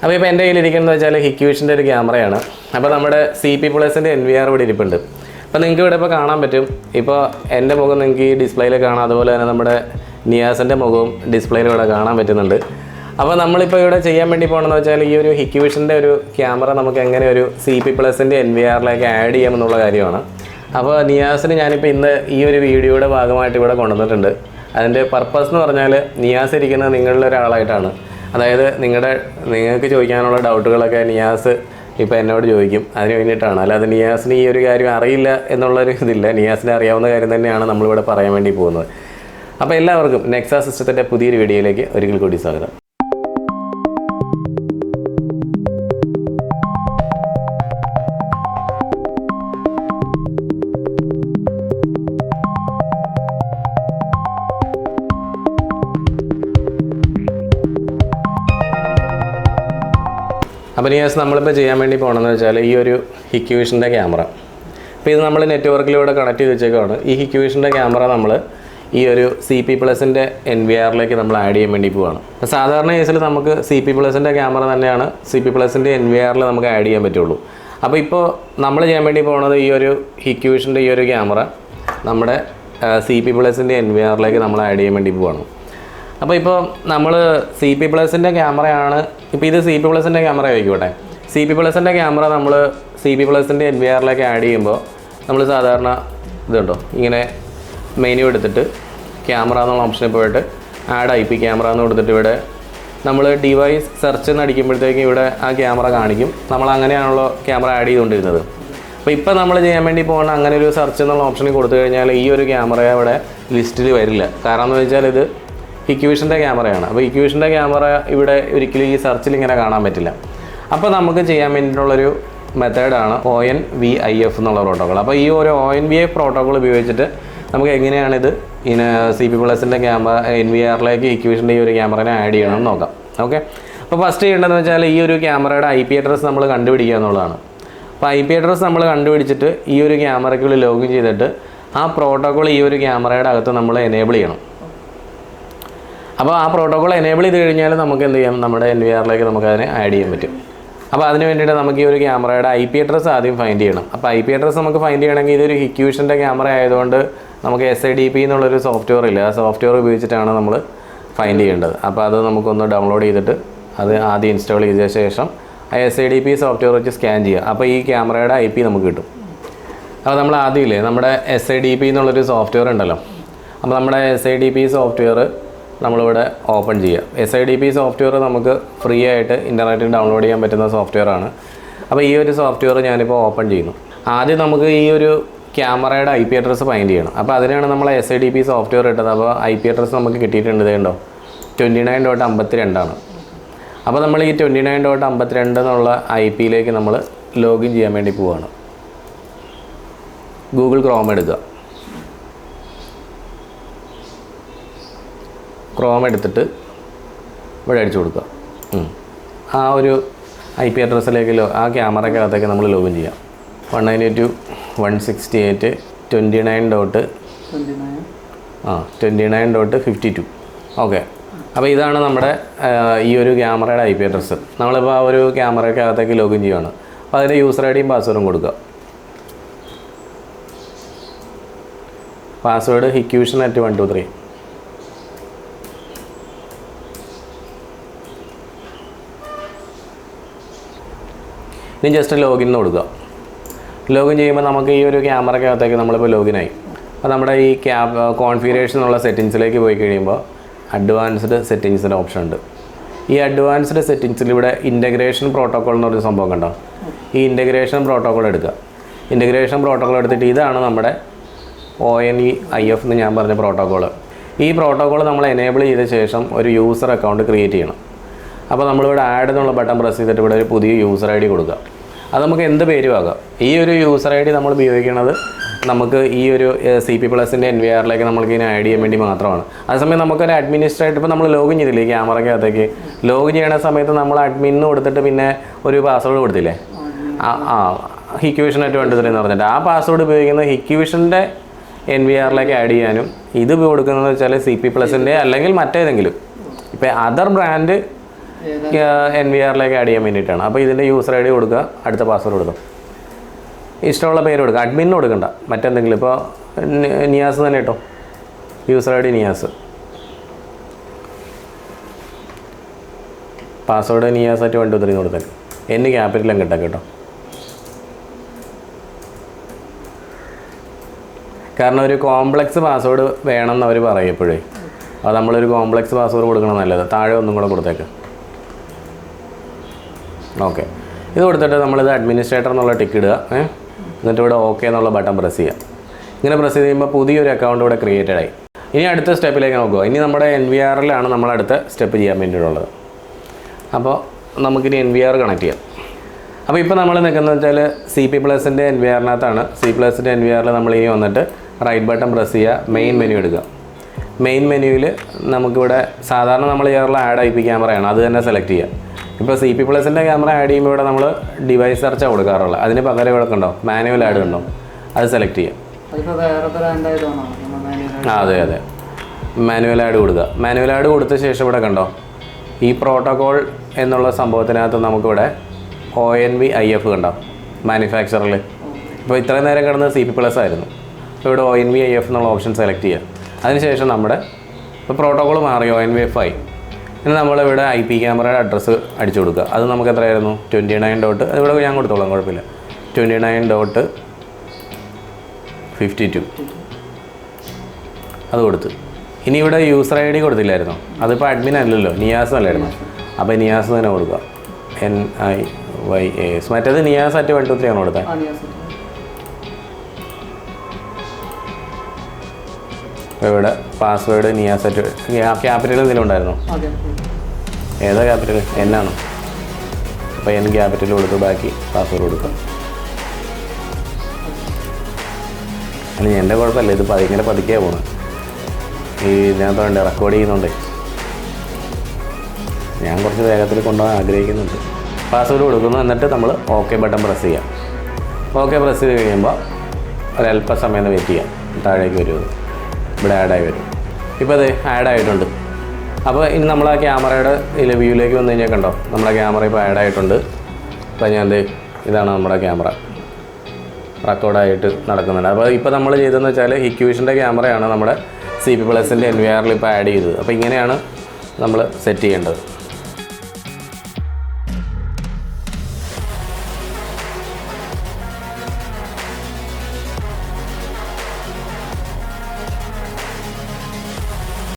അപ്പോൾ ഇപ്പോൾ എൻ്റെ കയ്യിലിരിക്കുന്നത് വെച്ചാൽ ഹിക്വിഷൻ്റെ ഒരു ക്യാമറയാണ്. അപ്പോൾ നമ്മുടെ CP Plus NVR ഇവിടെ ഇരിപ്പുണ്ട്. അപ്പോൾ നിങ്ങൾക്ക് ഇവിടെ ഇപ്പോൾ കാണാൻ പറ്റും. ഇപ്പോൾ എൻ്റെ മുഖം നിങ്ങൾക്ക് ഈ ഡിസ്പ്ലേയിൽ കാണാം, അതുപോലെ തന്നെ നമ്മുടെ നിയാസിൻ്റെ മുഖവും ഡിസ്പ്ലേയിൽ ഇവിടെ കാണാൻ പറ്റുന്നുണ്ട്. അപ്പോൾ നമ്മളിപ്പോൾ ഇവിടെ ചെയ്യാൻ വേണ്ടി പോകണമെന്ന് വെച്ചാൽ ഈ ഒരു ഹിക്വിഷൻ്റെ ഒരു ക്യാമറ നമുക്ക് എങ്ങനെ ഒരു CP Plus NVRലേക്ക് ആഡ് ചെയ്യാമെന്നുള്ള കാര്യമാണ്. അപ്പോൾ നിയാസിന് ഞാനിപ്പോൾ ഇന്ന് ഈ ഒരു വീഡിയോയുടെ ഭാഗമായിട്ട് ഇവിടെ കൊണ്ടുവന്നിട്ടുണ്ട്. അതിൻ്റെ പർപ്പസ് എന്ന് പറഞ്ഞാൽ നിയാസ് ഇരിക്കുന്നത് നിങ്ങളിൽ ഒരാളായിട്ടാണ്. അതായത് നിങ്ങൾക്ക് ചോദിക്കാനുള്ള ഡൗട്ടുകളൊക്കെ നിയാസ് ഇപ്പോൾ എന്നോട് ചോദിക്കും, അതിന് വേണ്ടിയിട്ടാണ്. അല്ലാതെ നിയാസിന് ഈ ഒരു കാര്യം അറിയില്ല എന്നുള്ളൊരു ഇതില്ല. നിയാസിന് അറിയാവുന്ന കാര്യം തന്നെയാണ് നമ്മളിവിടെ പറയാൻ വേണ്ടി പോകുന്നത്. അപ്പോൾ എല്ലാവർക്കും നെക്സ സിസ്റ്റത്തിൻ്റെ പുതിയൊരു വീഡിയോയിലേക്ക് ഒരിക്കൽ കൂടി സ്വാഗതം. അപ്പോൾ നിയാസ് നമ്മളിപ്പോൾ ചെയ്യാൻ വേണ്ടി പോകണമെന്ന് വെച്ചാൽ ഈ ഒരു ഹിക്വിഷൻ്റെ ക്യാമറ, അപ്പോൾ ഇത് നമ്മൾ നെറ്റ്വർക്കിലൂടെ കണക്ട് ചെയ്ത് വെച്ചേക്കാണ്. ഈ ഹിക്വിഷൻ്റെ ക്യാമറ നമ്മൾ ഈ ഒരു CP Plus NVRലേക്ക് നമ്മൾ ആഡ് ചെയ്യാൻ വേണ്ടി പോവുകയാണ്. അപ്പോൾ സാധാരണ കേസിൽ നമുക്ക് CP Plus ക്യാമറ തന്നെയാണ് CP Plus NVRൽ നമുക്ക് ആഡ് ചെയ്യാൻ പറ്റുള്ളൂ. അപ്പോൾ ഇപ്പോൾ നമ്മൾ ചെയ്യാൻ വേണ്ടി പോകുന്നത് ഈ ഒരു ഹിക്വിഷൻ്റെ ഈ ഒരു ക്യാമറ നമ്മുടെ CP Plus NVRലേക്ക് നമ്മൾ ആഡ് ചെയ്യാൻ വേണ്ടി പോവുകയാണ്. അപ്പോൾ ഇപ്പോൾ നമ്മൾ CP Plus ക്യാമറയാണ്, ഇപ്പോൾ ഇത് CP Plus ക്യാമറ ആയിക്കോട്ടെ. CP Plus ക്യാമറ നമ്മൾ CP Plus NVRലേക്ക് ആഡ് ചെയ്യുമ്പോൾ നമ്മൾ സാധാരണ ഇതുണ്ടോ ഇങ്ങനെ മെനു എടുത്തിട്ട് ക്യാമറ എന്നുള്ള ഓപ്ഷനിൽ പോയിട്ട് ആഡ് IP ക്യാമറ എന്ന് കൊടുത്തിട്ട് ഇവിടെ നമ്മൾ ഡിവൈസ് സെർച്ച് എന്ന് അടിക്കുമ്പോഴത്തേക്കും ഇവിടെ ആ ക്യാമറ കാണിക്കും. നമ്മൾ അങ്ങനെയാണല്ലോ ക്യാമറ ആഡ് ചെയ്തുകൊണ്ടിരുന്നത്. അപ്പോൾ ഇപ്പോൾ നമ്മൾ ചെയ്യാൻ വേണ്ടി പോകുന്ന അങ്ങനെ ഒരു സെർച്ച് എന്നുള്ള ഓപ്ഷനിൽ കൊടുത്തു കഴിഞ്ഞാൽ ഈ ഒരു ക്യാമറ ഇവിടെ ലിസ്റ്റിൽ വരില്ല. കാരണം എന്ന് വെച്ചാൽ ഇത് ഹിക്വിഷൻ്റെ ക്യാമറയാണ്. അപ്പോൾ ഹിക്വിഷൻ്റെ ക്യാമറ ഇവിടെ ഒരിക്കലും ഈ സെർച്ചിൽ ഇങ്ങനെ കാണാൻ പറ്റില്ല. അപ്പോൾ നമുക്ക് ചെയ്യാൻ വേണ്ടിയിട്ടുള്ളൊരു മെത്തേഡാണ് ONVIF എന്നുള്ള പ്രോട്ടോക്കോൾ. അപ്പോൾ ഈ ഒരു ONVIF പ്രോട്ടോക്കോൾ ഉപയോഗിച്ചിട്ട് നമുക്ക് എങ്ങനെയാണിത് CP Plus ക്യാമറ NVRലേക്ക് ഹിക്വിഷൻ്റെ ഈ ഒരു ക്യാമറനെ ആഡ് ചെയ്യണമെന്ന് നോക്കാം. ഓക്കെ, അപ്പോൾ ഫസ്റ്റ് ചെയ്യേണ്ടതെന്ന് വെച്ചാൽ ഈ ഒരു ക്യാമറയുടെ IP അഡ്രസ്സ് നമ്മൾ കണ്ടുപിടിക്കുക എന്നുള്ളതാണ്. അപ്പോൾ IP അഡ്രസ്സ് നമ്മൾ കണ്ടുപിടിച്ചിട്ട് ഈ ഒരു ക്യാമറയ്ക്കുള്ളിൽ ലോഗിൻ ചെയ്തിട്ട് ആ പ്രോട്ടോക്കോൾ ഈ ഒരു ക്യാമറയുടെ അകത്ത് നമ്മൾ എനേബിൾ ചെയ്യണം. അപ്പോൾ ആ പ്രോട്ടോക്കോൾ എനേബിൾ ചെയ്ത് കഴിഞ്ഞാൽ നമുക്ക് എന്ത് ചെയ്യാം, നമ്മുടെ NVRലേക്ക് നമുക്കതിനെ ആഡ് ചെയ്യാൻ പറ്റും. അപ്പോൾ അതിന് വേണ്ടിയിട്ട് നമുക്ക് ഈ ഒരു ക്യാമറയുടെ IP അഡ്രസ്സ് ആദ്യം ഫൈൻഡ് ചെയ്യണം. അപ്പോൾ IP അഡ്രസ്സ് നമുക്ക് ഫൈൻഡ് ചെയ്യണമെങ്കിൽ ഇതൊരു ഹിക്വിഷൻ്റെ ക്യാമറ ആയതുകൊണ്ട് നമുക്ക് SIDP എന്നുള്ളൊരു സോഫ്റ്റ്വെയർ ഇല്ല. ആ സോഫ്റ്റ്വെയർ ഉപയോഗിച്ചിട്ടാണ് നമ്മൾ ഫൈൻഡ് ചെയ്യേണ്ടത്. അപ്പോൾ അത് നമുക്കൊന്ന് ഡൗൺലോഡ് ചെയ്തിട്ട് അത് ആദ്യം ഇൻസ്റ്റാൾ ചെയ്ത ശേഷം ആ SIDP സോഫ്റ്റ്വെയർ വെച്ച് സ്കാൻ ചെയ്യുക. അപ്പോൾ ഈ ക്യാമറയുടെ IP നമുക്ക് കിട്ടും. അപ്പോൾ നമ്മൾ ആദ്യമില്ലേ നമ്മുടെ SIDP എന്നുള്ളൊരു സോഫ്റ്റ്വെയർ ഉണ്ടല്ലോ. അപ്പോൾ നമ്മുടെ SIDP സോഫ്റ്റ്വെയർ നമ്മളിവിടെ ഓപ്പൺ ചെയ്യുക. SIDP സോഫ്റ്റ്വെയർ നമുക്ക് ഫ്രീ ആയിട്ട് ഇൻ്റർനെറ്റിൽ ഡൗൺലോഡ് ചെയ്യാൻ പറ്റുന്ന സോഫ്റ്റ്വെയർ ആണ്. അപ്പോൾ ഈ ഒരു സോഫ്റ്റ്വെയർ ഞാനിപ്പോൾ ഓപ്പൺ ചെയ്യുന്നു. ആദ്യം നമുക്ക് ഈ ഒരു ക്യാമറയുടെ IP അഡ്രസ്സ് ഫൈൻഡ് ചെയ്യണം. അപ്പോൾ അതിനാണ് നമ്മൾ SIDP സോഫ്റ്റ്വെയർ ഇട്ടത്. അപ്പോൾ IP അഡ്രസ്സ് നമുക്ക് കിട്ടിയിട്ടുണ്ട്, ഇതുണ്ടോ 29.52 അപ്പോൾ നമ്മൾ ഈ 29.52 എന്നുള്ള IPയിലേക്ക് നമ്മൾ ലോഗിൻ ചെയ്യാൻ വേണ്ടി പോവുകയാണ്. ഗൂഗിൾ ക്രോം എടുക്കുക. ക്രോം എടുത്തിട്ട് ഇവിടെ അടിച്ചു കൊടുക്കുക. ആ ഒരു IP അഡ്രസ്സിലേക്ക് ആ ക്യാമറയ്ക്കകത്തേക്ക് നമ്മൾ ലോഗിൻ ചെയ്യാം. 192.168.29.52. ഓക്കെ, അപ്പോൾ ഇതാണ് നമ്മുടെ ഈ ഒരു ക്യാമറയുടെ IP അഡ്രസ്സ്. നമ്മളിപ്പോൾ ആ ഒരു ക്യാമറയ്ക്കകത്തേക്ക് ലോഗിൻ ചെയ്യുകയാണ്. അപ്പോൾ അതിൻ്റെ യൂസർ IDയും പാസ്വേഡും കൊടുക്കുക. Password hikvision@123. ഇനി ജസ്റ്റ് ലോഗിൻ എന്ന് കൊടുക്കുക. ലോഗിൻ ചെയ്യുമ്പോൾ നമുക്ക് ഈ ഒരു ക്യാമറയ്ക്കകത്തേക്ക് നമ്മളിപ്പോൾ ലോഗിനായി. അപ്പോൾ നമ്മുടെ ഈ കോൺഫിഗറേഷൻ എന്നുള്ള സെറ്റിങ്സിലേക്ക് പോയി കഴിയുമ്പോൾ അഡ്വാൻസ്ഡ് സെറ്റിങ്സിൻ്റെ ഓപ്ഷൻ ഉണ്ട്. ഈ അഡ്വാൻസ്ഡ് സെറ്റിങ്സിൽ ഇവിടെ ഇൻ്റഗ്രേഷൻ പ്രോട്ടോക്കോൾ എന്നൊരു സംഭവം കണ്ടോ. ഈ ഇൻ്റഗ്രേഷൻ പ്രോട്ടോക്കോൾ എടുക്കുക. ഇൻ്റഗ്രേഷൻ പ്രോട്ടോക്കോൾ എടുത്തിട്ട് ഇതാണ് നമ്മുടെ ONVIF എന്ന് ഞാൻ പറഞ്ഞ പ്രോട്ടോക്കോൾ. ഈ പ്രോട്ടോക്കോൾ നമ്മൾ എനേബിൾ ചെയ്ത ശേഷം ഒരു യൂസർ അക്കൗണ്ട് ക്രിയേറ്റ് ചെയ്യണം. അപ്പോൾ നമ്മളിവിടെ ആഡ് എന്നുള്ള ബട്ടൺ പ്രസ് ചെയ്തിട്ട് ഇവിടെ ഒരു പുതിയ യൂസർ ID കൊടുക്കുക. അത് നമുക്ക് എന്ത് പേരും ആകാം. ഈ ഒരു യൂസർ ID നമ്മൾ ഉപയോഗിക്കുന്നത് നമുക്ക് ഈ ഒരു CP Plus NVRലേക്ക് നമുക്ക് ഇതിനെ ആഡ് ചെയ്യാൻ വേണ്ടി മാത്രമാണ്. അതേസമയം നമുക്കൊരു അഡ്മിനിസ്ട്രേറ്റർ ഇപ്പോൾ നമ്മൾ ലോഗിൻ ചെയ്തില്ലേ ക്യാമറയ്ക്കകത്തേക്ക്, ലോഗിൻ ചെയ്യുന്ന സമയത്ത് നമ്മൾ അഡ്മിന്ന് കൊടുത്തിട്ട് പിന്നെ ഒരു പാസ്വേഡ് കൊടുത്തില്ലേ, Hikvision@123 എന്ന് പറഞ്ഞിട്ട് ആ പാസ്വേഡ് ഉപയോഗിക്കുന്നത് ഹിക്വിഷൻ്റെ NVRലേക്ക് ആഡ് ചെയ്യാനും ഇത് കൊടുക്കുന്നതെന്ന് വെച്ചാൽ CP Plus അല്ലെങ്കിൽ മറ്റേതെങ്കിലും ഇപ്പോൾ അതർ ബ്രാൻഡ് NVRലേക്ക് ആഡ് ചെയ്യാൻ വേണ്ടിയിട്ടാണ്. അപ്പോൾ ഇതിൻ്റെ യൂസർ ID കൊടുക്കുക, അടുത്ത പാസ്വേഡ് കൊടുക്കുക, ഇഷ്ടമുള്ള പേര് കൊടുക്കുക. അഡ്മിന് കൊടുക്കണ്ട, മറ്റെന്തെങ്കിലും. ഇപ്പോൾ നിയാസ് തന്നെ കേട്ടോ, user ID Niyas, password nias@123 കൊടുത്തേക്ക്. ക്യാപിറ്റലും കിട്ടാം കേട്ടോ, കാരണം ഒരു കോംപ്ലക്സ് പാസ്വേഡ് വേണമെന്ന് അവർ പറയപ്പോഴേ, അത് നമ്മളൊരു കോംപ്ലക്സ് പാസ്വേഡ് കൊടുക്കണം നല്ലത്. താഴെ ഒന്നും കൂടെ കൊടുത്തേക്ക്. ഓക്കെ, ഇത് കൊടുത്തിട്ട് നമ്മളിത് അഡ്മിനിസ്ട്രേറ്റർ എന്നുള്ള ടിക്ക് ഇടുക. എന്നിട്ട് ഇവിടെ ഓക്കെ എന്നുള്ള ബട്ടൺ പ്രസ് ചെയ്യുക. ഇങ്ങനെ പ്രസ് ചെയ്ത് കഴിയുമ്പോൾ പുതിയൊരു അക്കൗണ്ട് ഇവിടെ ക്രിയേറ്റഡ് ആയി. ഇനി അടുത്ത സ്റ്റെപ്പിലേക്ക് നോക്കുക. ഇനി നമ്മുടെ NVRലാണ് നമ്മൾ അടുത്ത സ്റ്റെപ്പ് ചെയ്യാൻ വേണ്ടിയിട്ടുള്ളത്. അപ്പോൾ നമുക്കിനി NVR കണക്ട് ചെയ്യാം. അപ്പോൾ ഇപ്പോൾ നമ്മൾ നിൽക്കുന്നത് വെച്ചാൽ CP Plusൻ്റെ NVRനകത്താണ്. CP Plusൻ്റെ NVRൽ നമ്മളിനി വന്നിട്ട് റൈറ്റ് ബട്ടൺ പ്രസ് ചെയ്യുക, മെയിൻ മെനു എടുക്കുക. മെയിൻ മെനുവിൽ നമുക്കിവിടെ സാധാരണ നമ്മൾ ചെയ്യാറുള്ള ആഡ് IP ക്യാമറയാണ്, അത് തന്നെ സെലക്ട് ചെയ്യുക. ഇപ്പോൾ CP Plusൻ്റെ ക്യാമറ ആഡ് ചെയ്യുമ്പോൾ ഇവിടെ നമ്മൾ ഡിവൈസ് സെർച്ചാണ് കൊടുക്കാറുള്ളത്. അതിന് പകരം ഇവിടെ ഉണ്ടോ മാനുവൽ ആഡ് ഉണ്ടോ, അത് സെലക്ട് ചെയ്യുക. അതെ അതെ, മാനുവൽ ആഡ് കൊടുക്കുക. മാനുവൽ ആഡ് കൊടുത്ത ശേഷം ഇവിടെ കണ്ടോ ഈ പ്രോട്ടോകോൾ എന്നുള്ള സംഭവത്തിനകത്ത് നമുക്കിവിടെ ONVIF കണ്ടോ മാനുഫാക്ചറിൽ. ഇപ്പോൾ ഇത്രയും നേരം കിടന്നത് CP Plus ആയിരുന്നു. അപ്പോൾ ഇവിടെ ONVIF എന്നുള്ള ഓപ്ഷൻ സെലക്ട് ചെയ്യുക. അതിനുശേഷം നമ്മുടെ ഇപ്പോൾ പ്രോട്ടോകോൾ മാറി ONVIF ആയി. ഇനി നമ്മളിവിടെ IP ക്യാമറയുടെ അഡ്രസ്സ് അടിച്ചു കൊടുക്കുക. അത് നമുക്ക് എത്രയായിരുന്നു 29. അതിവിടെ ഞാൻ കൊടുത്തോളാം, കുഴപ്പമില്ല. 29.52 അത് കൊടുത്ത്. ഇനി ഇവിടെ യൂസർ ID കൊടുത്തില്ലായിരുന്നോ, അതിപ്പോൾ അഡ്മിൻ അല്ലല്ലോ, നിയാസ് അല്ലായിരുന്നു. അപ്പോൾ നിയാസ് തന്നെ കൊടുക്കുക, NIYAS. മറ്റേത് nias@123 ആണ് കൊടുത്തത്. അപ്പോൾ ഇവിടെ പാസ്വേഡ് നിയാസ് ക്യാപിറ്റൽ എന്തെങ്കിലും ഉണ്ടായിരുന്നോ? ഏതാ ക്യാപിറ്റൽ? എന്നാണ്. അപ്പോൾ N ക്യാപിറ്റൽ കൊടുത്ത് ബാക്കി പാസ്വേഡ് കൊടുക്കുക. അല്ല എൻ്റെ കുഴപ്പമില്ല, ഇത് ഇങ്ങനെ പതുക്കെയാണ് പോകുന്നത്. ഇതിനകത്ത് വേണ്ട റെക്കോർഡ് ചെയ്യുന്നുണ്ട്, ഞാൻ കുറച്ച് വേഗത്തിൽ കൊണ്ടുപോകാൻ ആഗ്രഹിക്കുന്നുണ്ട്. പാസ്വേഡ് കൊടുക്കുന്നു, എന്നിട്ട് നമ്മൾ ഓക്കെ ബട്ടൺ പ്രസ് ചെയ്യാം. ഓക്കെ പ്രസ് ചെയ്ത് കഴിയുമ്പോൾ ഒരല്പസമയം വെയിറ്റ് ചെയ്യാം, താഴേക്ക് വരും, ഇവിടെ ആഡായി വരും. ഇപ്പോൾ അത് ആഡായിട്ടുണ്ട്. അപ്പോൾ ഇനി നമ്മൾ ആ ക്യാമറയുടെ വ്യൂയിലേക്ക് വന്നു കഴിഞ്ഞാൽ കണ്ടോ നമ്മുടെ ക്യാമറ ഇപ്പോൾ ആഡായിട്ടുണ്ട്. അപ്പോൾ ഞാൻ ഇതാണ് നമ്മുടെ ക്യാമറ റെക്കോർഡായിട്ട് നടക്കുന്നുണ്ട്. അപ്പോൾ ഇപ്പോൾ നമ്മൾ ചെയ്തതെന്ന് വെച്ചാൽ ഹിക്വിഷൻ്റെ ക്യാമറയാണ് നമ്മുടെ CP Plusൻ്റെ NVRൽ ഇപ്പോൾ ആഡ് ചെയ്തത്. അപ്പോൾ ഇങ്ങനെയാണ് നമ്മൾ സെറ്റ് ചെയ്യേണ്ടത്.